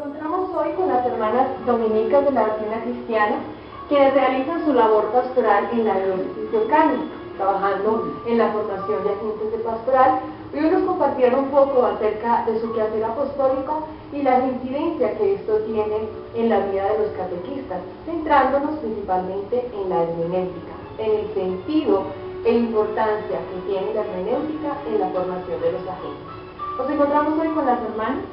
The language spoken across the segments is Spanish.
encontramos hoy con las hermanas dominicas de la Doctrina Cristiana, quienes realizan su labor pastoral en la diócesis de Ocaña, trabajando en la formación de agentes de pastoral. Hoy nos compartieron un poco acerca de su quehacer apostólico y la incidencia que esto tiene en la vida de los catequistas, centrándonos principalmente en la hermenéutica, en el sentido e importancia que tiene la hermenéutica en la formación de los agentes. Nos encontramos hoy con las hermanas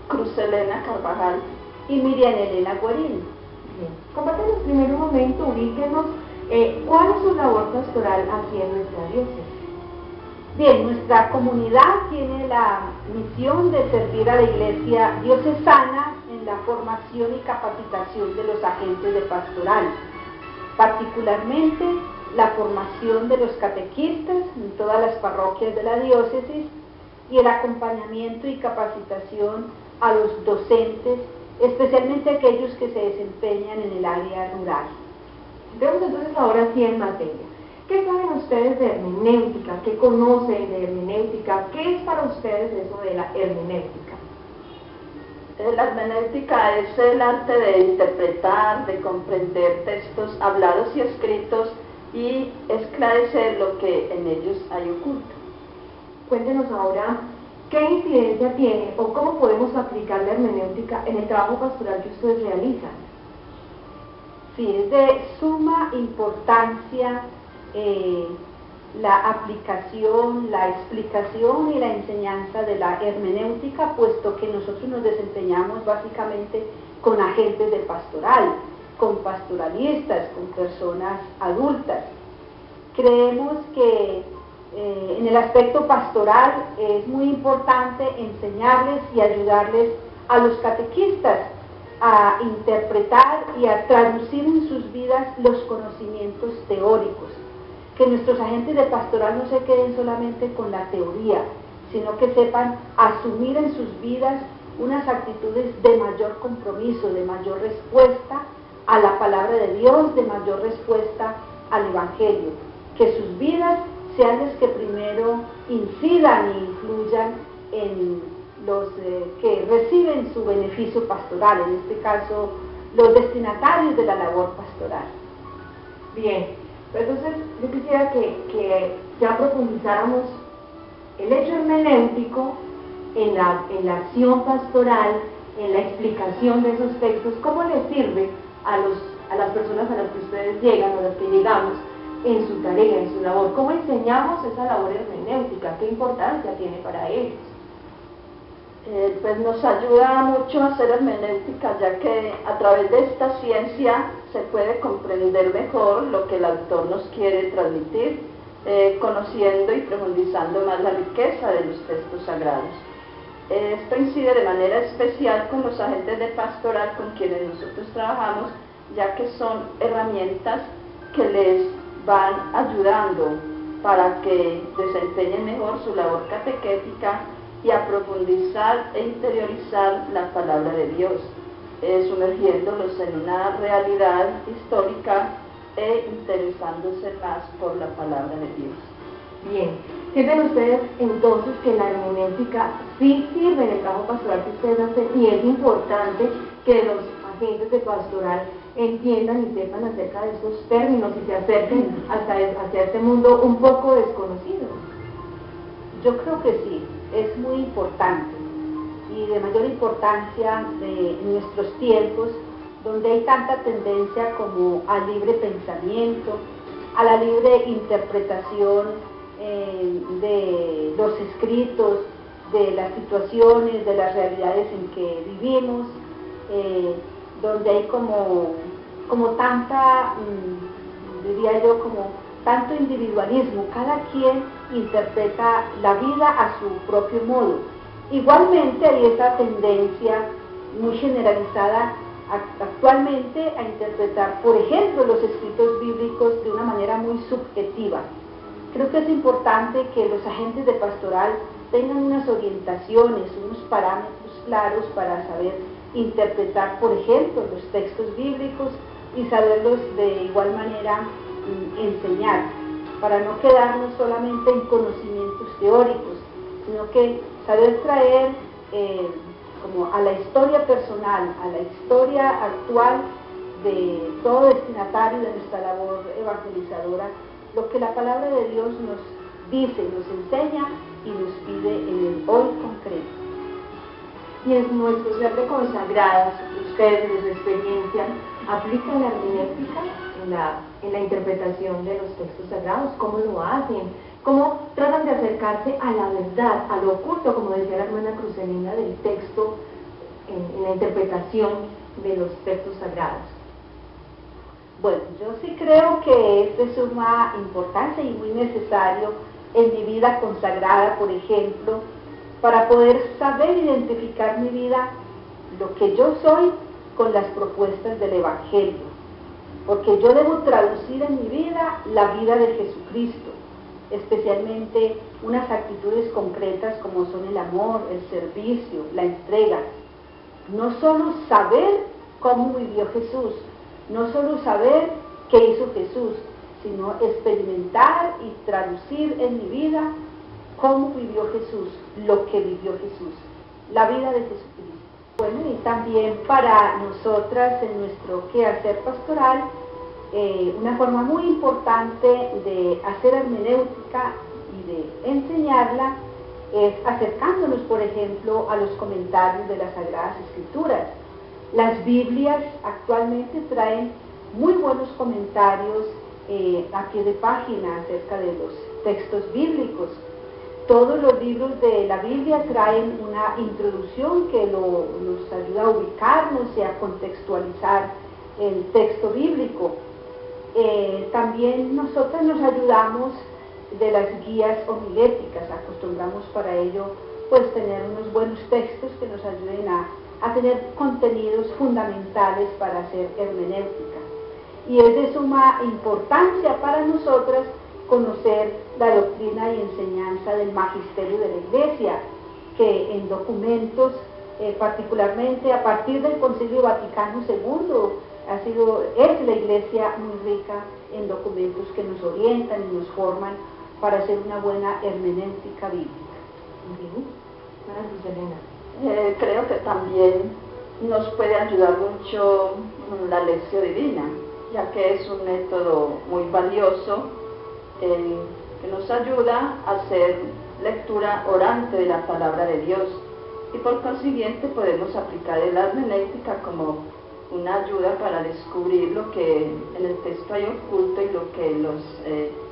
Cruz Elena Carvajal y Miriam Elena Guarín. Compártanos primero un momento, ubíquenos, ¿cuál es su labor pastoral aquí en nuestra diócesis? Bien, nuestra comunidad tiene la misión de servir a la Iglesia diocesana en la formación y capacitación de los agentes de pastoral, particularmente la formación de los catequistas en todas las parroquias de la diócesis y el acompañamiento y capacitación a los docentes, especialmente aquellos que se desempeñan en el área rural. Entremos entonces ahora sí en materia. ¿Qué saben ustedes de hermenéutica? ¿Qué conocen de hermenéutica? ¿Qué es para ustedes eso de la hermenéutica? La hermenéutica es el arte de interpretar, de comprender textos hablados y escritos y esclarecer lo que en ellos hay oculto. Cuéntenos ahora, ¿qué incidencia tiene o cómo podemos aplicar la hermenéutica en el trabajo pastoral que ustedes realizan? Sí, es de suma importancia la aplicación, la explicación y la enseñanza de la hermenéutica, puesto que nosotros nos desempeñamos básicamente con agentes de pastoral, con pastoralistas, con personas adultas. Creemos que en el aspecto pastoral es muy importante enseñarles y ayudarles a los catequistas a interpretar y a traducir en sus vidas los conocimientos teóricos, que nuestros agentes de pastoral no se queden solamente con la teoría, sino que sepan asumir en sus vidas unas actitudes de mayor compromiso, de mayor respuesta a la palabra de Dios, de mayor respuesta al Evangelio, que sus vidas sean las que primero incidan e influyan en los que reciben su beneficio pastoral, en este caso los destinatarios de la labor pastoral. Bien, entonces yo quisiera que ya profundizáramos el hecho hermenéutico en la acción pastoral, en la explicación de esos textos. ¿Cómo les sirve a las personas a las que ustedes llegan, a las que llegamos en su tarea, en su labor? ¿Cómo enseñamos esa labor hermenéutica? ¿Qué importancia tiene para ellos? Pues nos ayuda mucho a hacer hermenéutica, ya que a través de esta ciencia se puede comprender mejor lo que el autor nos quiere transmitir, conociendo y profundizando más la riqueza de los textos sagrados. Esto incide de manera especial con los agentes de pastoral con quienes nosotros trabajamos, ya que son herramientas que les van ayudando para que desempeñen mejor su labor catequética y a profundizar e interiorizar la palabra de Dios, sumergiéndolos en una realidad histórica e interesándose más por la palabra de Dios. Bien, sienten ustedes entonces que la hermenéutica sí sirve en el trabajo pastoral que ustedes hacen, y es importante que los agentes de pastoral entiendan y sepan acerca de esos términos y se acerquen hacia este mundo un poco desconocido. Yo creo que sí, es muy importante y de mayor importancia en nuestros tiempos, donde hay tanta tendencia como al libre pensamiento, a la libre interpretación de los escritos, de las situaciones, de las realidades en que vivimos, donde hay como tanta, diría yo, como tanto individualismo. Cada quien interpreta la vida a su propio modo. Igualmente hay esa tendencia muy generalizada actualmente a interpretar, por ejemplo, los escritos bíblicos de una manera muy subjetiva. Creo que es importante que los agentes de pastoral tengan unas orientaciones, unos parámetros claros para saber interpretar, por ejemplo, los textos bíblicos y saberlos de igual manera enseñar, para no quedarnos solamente en conocimientos teóricos, sino que saber traer como a la historia personal, a la historia actual de todo destinatario de nuestra labor evangelizadora, lo que la palabra de Dios nos dice, nos enseña y nos pide en el hoy concreto. Y en nuestro ser de consagradas, ustedes desde su experiencia, ¿aplican la hermenéutica en la interpretación de los textos sagrados? ¿Cómo lo hacen? ¿Cómo tratan de acercarse a la verdad, a lo oculto, como decía la hermana Crucelina, del texto en la interpretación de los textos sagrados? Bueno, yo sí creo que es de suma importancia y muy necesario en mi vida consagrada, por ejemplo, para poder saber identificar mi vida, lo que yo soy, con las propuestas del Evangelio. Porque yo debo traducir en mi vida la vida de Jesucristo, especialmente unas actitudes concretas como son el amor, el servicio, la entrega. No solo saber cómo vivió Jesús, no solo saber qué hizo Jesús, sino experimentar y traducir en mi vida cómo vivió Jesús, lo que vivió Jesús, la vida de Jesucristo. Bueno, y también para nosotras en nuestro quehacer pastoral, una forma muy importante de hacer hermenéutica y de enseñarla es acercándonos, por ejemplo, a los comentarios de las Sagradas Escrituras. Las Biblias actualmente traen muy buenos comentarios a pie de página acerca de los textos bíblicos. Todos los libros de la Biblia traen una introducción que nos ayuda a ubicarnos y a contextualizar el texto bíblico. También nosotros nos ayudamos de las guías homiléticas, acostumbramos para ello pues tener unos buenos textos que nos ayuden a tener contenidos fundamentales para hacer hermenéutica. Y es de suma importancia para nosotras conocer la doctrina y enseñanza del magisterio de la Iglesia, que en documentos, particularmente a partir del Concilio Vaticano II, es la Iglesia muy rica en documentos que nos orientan y nos forman para hacer una buena hermenéutica bíblica. Creo que también nos puede ayudar mucho la lección divina, ya que es un método muy valioso que nos ayuda a hacer lectura orante de la palabra de Dios, y por consiguiente podemos aplicar la hermenéutica como una ayuda para descubrir lo que en el texto hay oculto y lo que los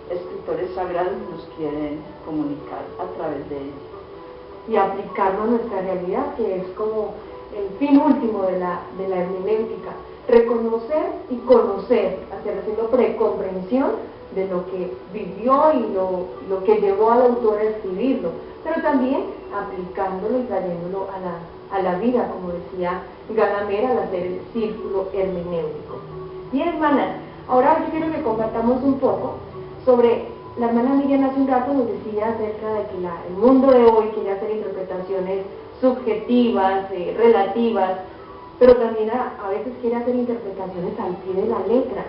escritores sagrados nos quieren comunicar a través de ellos. Y aplicarlo a nuestra realidad, que es como el fin último de la hermenéutica: reconocer y conocer, haciendo precomprensión de lo que vivió y lo que llevó al autor a escribirlo, pero también aplicándolo y trayéndolo a la vida, como decía Gadamer, al hacer el círculo hermenéutico. Bien, hermanas, ahora yo quiero que compartamos un poco sobre, la hermana Miriam hace un rato nos decía acerca de que el mundo de hoy quiere hacer interpretaciones subjetivas, relativas, pero también a veces quiere hacer interpretaciones al pie de la letra,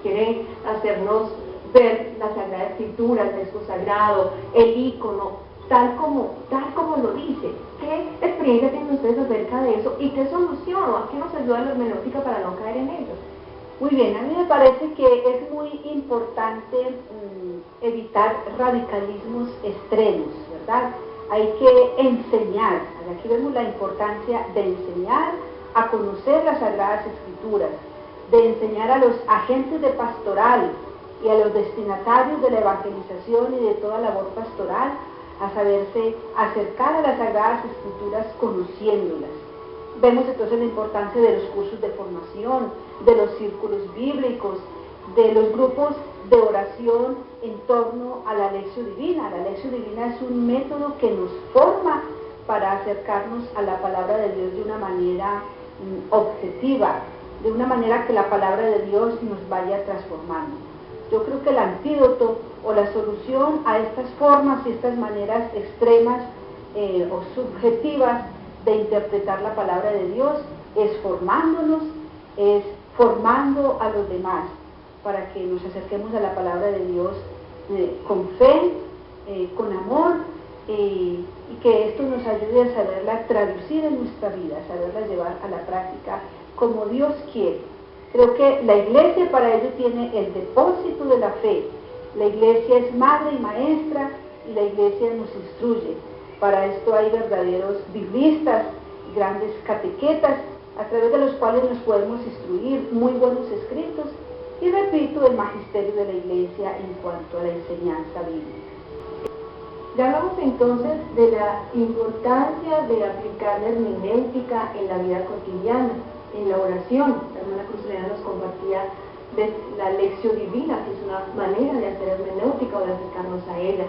quiere hacernos ver la Sagrada Escritura, el texto sagrado, el ícono, tal como lo dice. ¿Qué experiencia tienen ustedes acerca de eso y qué solución o a qué nos ayuda la hermenéutica para no caer en ello? Muy bien, a mí me parece que es muy importante evitar radicalismos extremos, ¿verdad? Hay que enseñar, aquí vemos la importancia de enseñar a conocer las Sagradas Escrituras, de enseñar a los agentes de pastoral y a los destinatarios de la evangelización y de toda labor pastoral a saberse acercar a las Sagradas Escrituras conociéndolas. Vemos entonces la importancia de los cursos de formación, de los círculos bíblicos, de los grupos de oración en torno a la lección divina. La lección divina es un método que nos forma para acercarnos a la palabra de Dios de una manera objetiva, de una manera que la palabra de Dios nos vaya transformando. Yo creo que el antídoto o la solución a estas formas y estas maneras extremas o subjetivas de interpretar la palabra de Dios es formándonos, es formando a los demás para que nos acerquemos a la palabra de Dios con fe, con amor y que esto nos ayude a saberla traducir en nuestra vida, a saberla llevar a la práctica como Dios quiere. Creo que la Iglesia para ello tiene el depósito de la fe. La Iglesia es madre y maestra y la Iglesia nos instruye. Para esto hay verdaderos biblistas, grandes catequetas, a través de los cuales nos podemos instruir, muy buenos escritos, y repito, el magisterio de la Iglesia en cuanto a la enseñanza bíblica. Ya hablamos entonces de la importancia de aplicar la hermenéutica en la vida cotidiana, en la oración. La hermana Cruzulena nos compartía de la lección divina, que es una manera de hacer hermenéutica o de acercarnos a ella.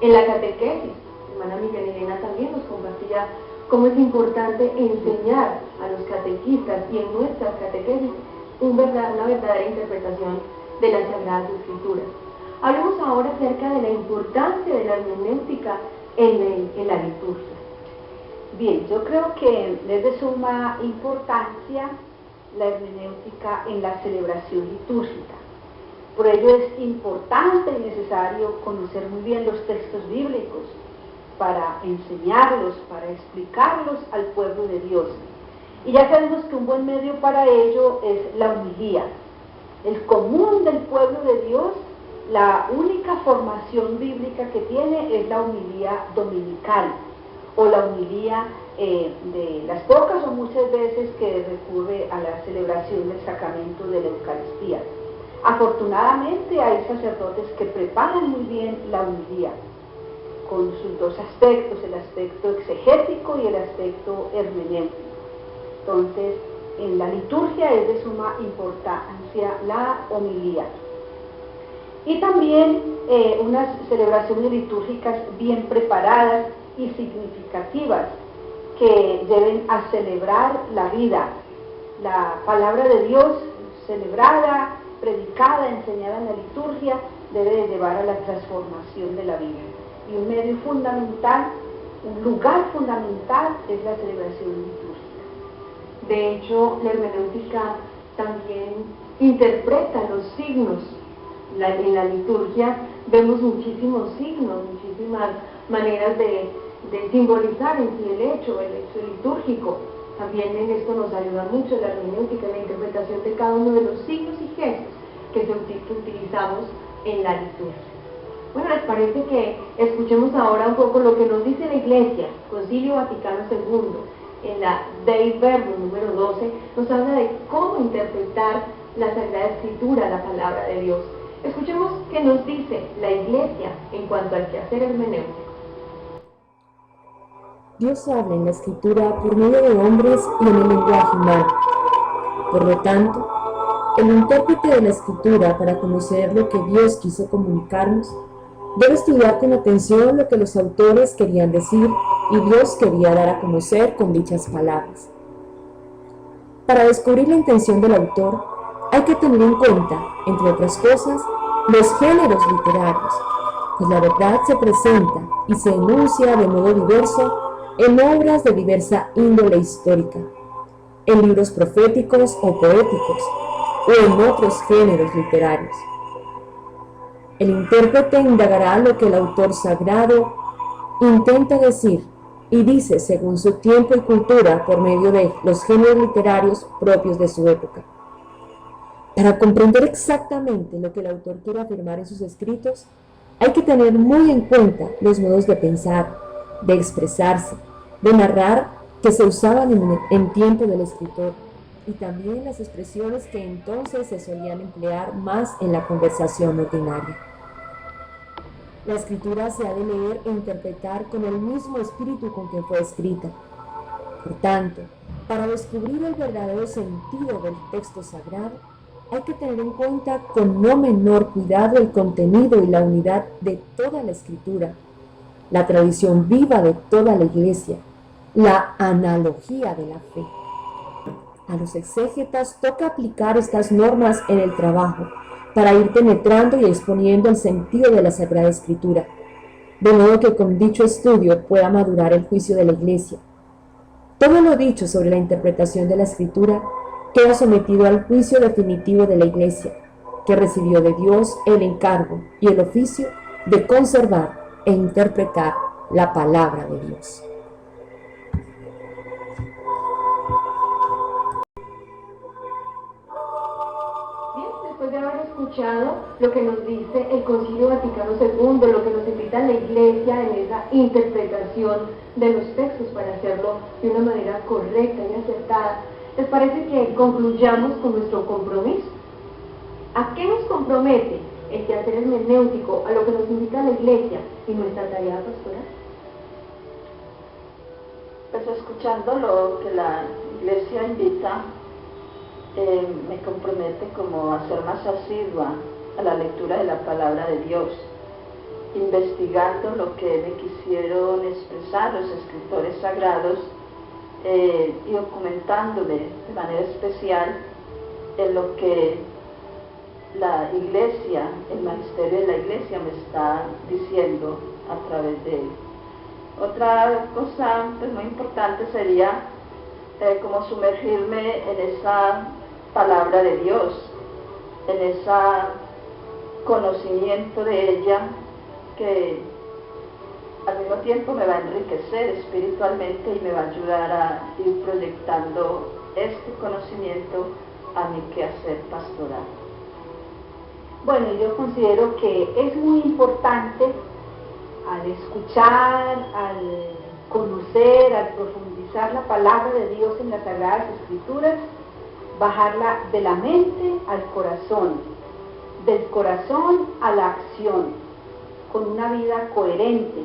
En la catequesis, la hermana Miguel Elena también nos compartía cómo es importante enseñar a los catequistas y en nuestras catequesis una verdadera interpretación de las Sagradas Escrituras. Hablemos ahora acerca de la importancia de la hermenéutica en la liturgia. Bien, yo creo que es de suma importancia la hermenéutica en la celebración litúrgica. Por ello es importante y necesario conocer muy bien los textos bíblicos para enseñarlos, para explicarlos al pueblo de Dios. Y ya sabemos que un buen medio para ello es la homilía. El común del pueblo de Dios, la única formación bíblica que tiene es la homilía dominical, o la homilía de las pocas o muchas veces que recurre a la celebración del sacramento de la Eucaristía. Afortunadamente hay sacerdotes que preparan muy bien la homilía, con sus dos aspectos, el aspecto exegético y el aspecto hermenéutico. Entonces, en la liturgia es de suma importancia la homilía. Y también unas celebraciones litúrgicas bien preparadas y significativas que lleven a celebrar la vida. La palabra de Dios celebrada, predicada, enseñada en la liturgia, debe de llevar a la transformación de la vida. Y un medio fundamental, un lugar fundamental es la celebración litúrgica. De hecho, la hermenéutica también interpreta los signos. En la liturgia vemos muchísimos signos, muchísimas maneras de simbolizar en sí el hecho litúrgico. También en esto nos ayuda mucho la hermenéutica, la interpretación de cada uno de los signos y gestos que utilizamos en la liturgia. Bueno, ¿les parece que escuchemos ahora un poco lo que nos dice la Iglesia? Concilio Vaticano II, en la Dei Verbum número 12, nos habla de cómo interpretar la Sagrada Escritura, la palabra de Dios. Escuchemos qué nos dice la Iglesia en cuanto al quehacer hermenéutico. Dios habla en la Escritura por medio de hombres y en el lenguaje humano. Por lo tanto, el intérprete de la Escritura, para conocer lo que Dios quiso comunicarnos, debe estudiar con atención lo que los autores querían decir y Dios quería dar a conocer con dichas palabras. Para descubrir la intención del autor, hay que tener en cuenta, entre otras cosas, los géneros literarios, pues la verdad se presenta y se enuncia de modo diverso en obras de diversa índole histórica, en libros proféticos o poéticos, o en otros géneros literarios. El intérprete indagará lo que el autor sagrado intenta decir y dice según su tiempo y cultura por medio de los géneros literarios propios de su época. Para comprender exactamente lo que el autor quiere afirmar en sus escritos, hay que tener muy en cuenta los modos de pensar, de expresarse, de narrar que se usaban en tiempo del escritor, y también las expresiones que entonces se solían emplear más en la conversación ordinaria. La escritura se ha de leer e interpretar con el mismo espíritu con que fue escrita. Por tanto, para descubrir el verdadero sentido del texto sagrado, hay que tener en cuenta con no menor cuidado el contenido y la unidad de toda la escritura, la tradición viva de toda la Iglesia, la analogía de la fe. A los exégetas toca aplicar estas normas en el trabajo para ir penetrando y exponiendo el sentido de la Sagrada Escritura, de modo que con dicho estudio pueda madurar el juicio de la Iglesia. Todo lo dicho sobre la interpretación de la Escritura queda sometido al juicio definitivo de la Iglesia, que recibió de Dios el encargo y el oficio de conservar e interpretar la palabra de Dios. Bien, después de haber escuchado lo que nos dice el Concilio Vaticano II, lo que nos invita la Iglesia en esa interpretación de los textos para hacerlo de una manera correcta y acertada, ¿les parece que concluyamos con nuestro compromiso? ¿A qué nos compromete el quehacer hermenéutico, a lo que nos invita la Iglesia y nuestra tarea pastoral? Pues escuchando lo que la Iglesia invita, me compromete como a ser más asidua a la lectura de la palabra de Dios, investigando lo que me quisieron expresar los escritores sagrados y documentándome de manera especial en lo que la Iglesia, el magisterio de la Iglesia me está diciendo a través de él. Otra cosa pues, muy importante sería como sumergirme en esa palabra de Dios, en ese conocimiento de ella que al mismo tiempo me va a enriquecer espiritualmente y me va a ayudar a ir proyectando este conocimiento a mi quehacer pastoral. Bueno, yo considero que es muy importante al escuchar, al conocer, al profundizar la palabra de Dios en las Sagradas Escrituras, bajarla de la mente al corazón, del corazón a la acción, con una vida coherente,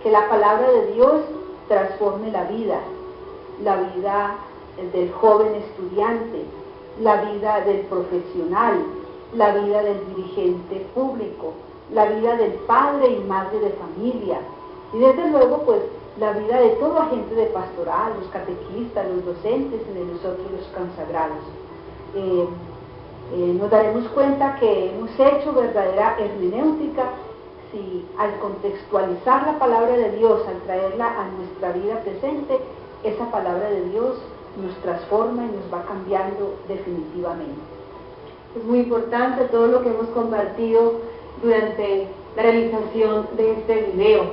que la palabra de Dios transforme la vida del joven estudiante, la vida del profesional, la vida del dirigente público, la vida del padre y madre de familia, y desde luego pues la vida de todo agente de pastoral, los catequistas, los docentes y de nosotros los consagrados. Nos daremos cuenta que hemos hecho verdadera hermenéutica si al contextualizar la palabra de Dios, al traerla a nuestra vida presente, esa palabra de Dios nos transforma y nos va cambiando definitivamente. Es muy importante todo lo que hemos compartido durante la realización de este video,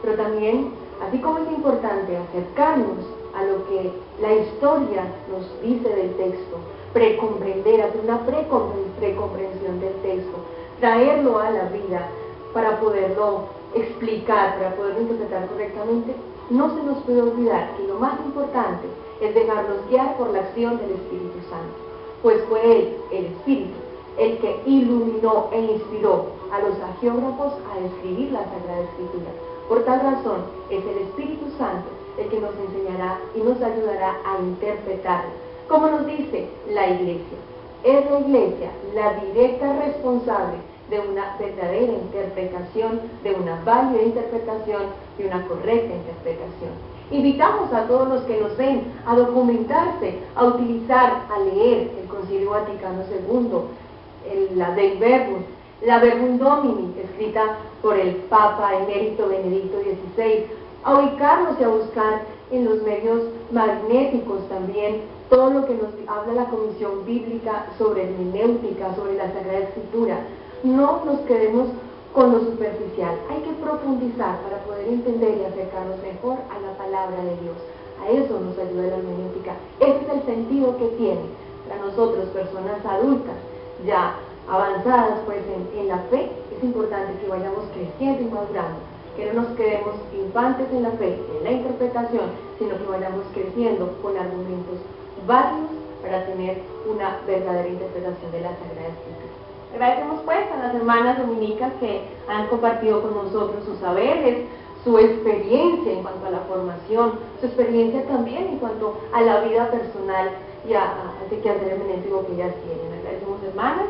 pero también, así como es importante acercarnos a lo que la historia nos dice del texto, precomprender, hacer una precomprensión del texto, traerlo a la vida para poderlo explicar, para poderlo interpretar correctamente, no se nos puede olvidar que lo más importante es dejarnos guiar por la acción del Espíritu Santo, pues fue Él, el Espíritu, el que iluminó e inspiró a los hagiógrafos a escribir la Sagrada Escritura. Por tal razón, es el Espíritu Santo el que nos enseñará y nos ayudará a interpretarla. Como nos dice la Iglesia, es la Iglesia la directa responsable de una verdadera interpretación, de una válida interpretación, de una correcta interpretación. Invitamos a todos los que nos ven a documentarse, a utilizar, a leer el Concilio Vaticano II, la Dei Verbum, la Verbum Domini, escrita por el Papa emérito Benedicto XVI, a ubicarnos y a buscar en los medios magnéticos también todo lo que nos habla la Comisión Bíblica sobre hermenéutica, sobre la Sagrada Escritura. No nos quedemos con lo superficial, hay que profundizar para poder entender y acercarnos mejor a la palabra de Dios. A eso nos ayuda la hermenéutica. Ese es el sentido que tiene para nosotros, personas adultas, ya avanzadas pues en la fe. Es importante que vayamos creciendo y madurando, que no nos quedemos infantes en la fe, en la interpretación, sino que vayamos creciendo con argumentos válidos para tener una verdadera interpretación de la Sagrada Escritura. Agradecemos pues a las hermanas dominicas que han compartido con nosotros sus saberes, su experiencia en cuanto a la formación, su experiencia también en cuanto a la vida personal y a ese quehacer hermenéutico que ellas tienen. Agradecemos, hermanas.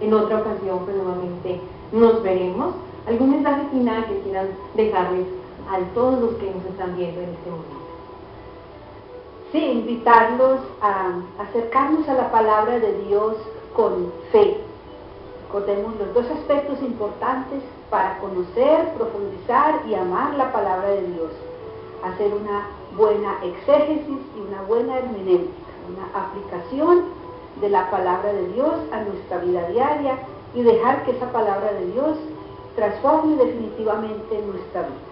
En otra ocasión pues nuevamente nos veremos. ¿Algún mensaje final que quieran dejarles a todos los que nos están viendo en este momento? Sí, invitarlos a acercarnos a la palabra de Dios con fe. Recordemos los dos aspectos importantes para conocer, profundizar y amar la palabra de Dios. Hacer una buena exégesis y una buena hermenéutica, una aplicación de la palabra de Dios a nuestra vida diaria y dejar que esa palabra de Dios transforme definitivamente nuestra vida.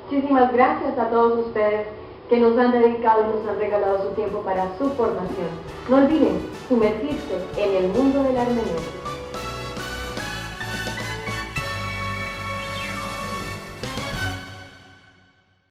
Muchísimas gracias a todos ustedes que nos han dedicado y nos han regalado su tiempo para su formación. No olviden sumergirse en el mundo de la hermenéutica.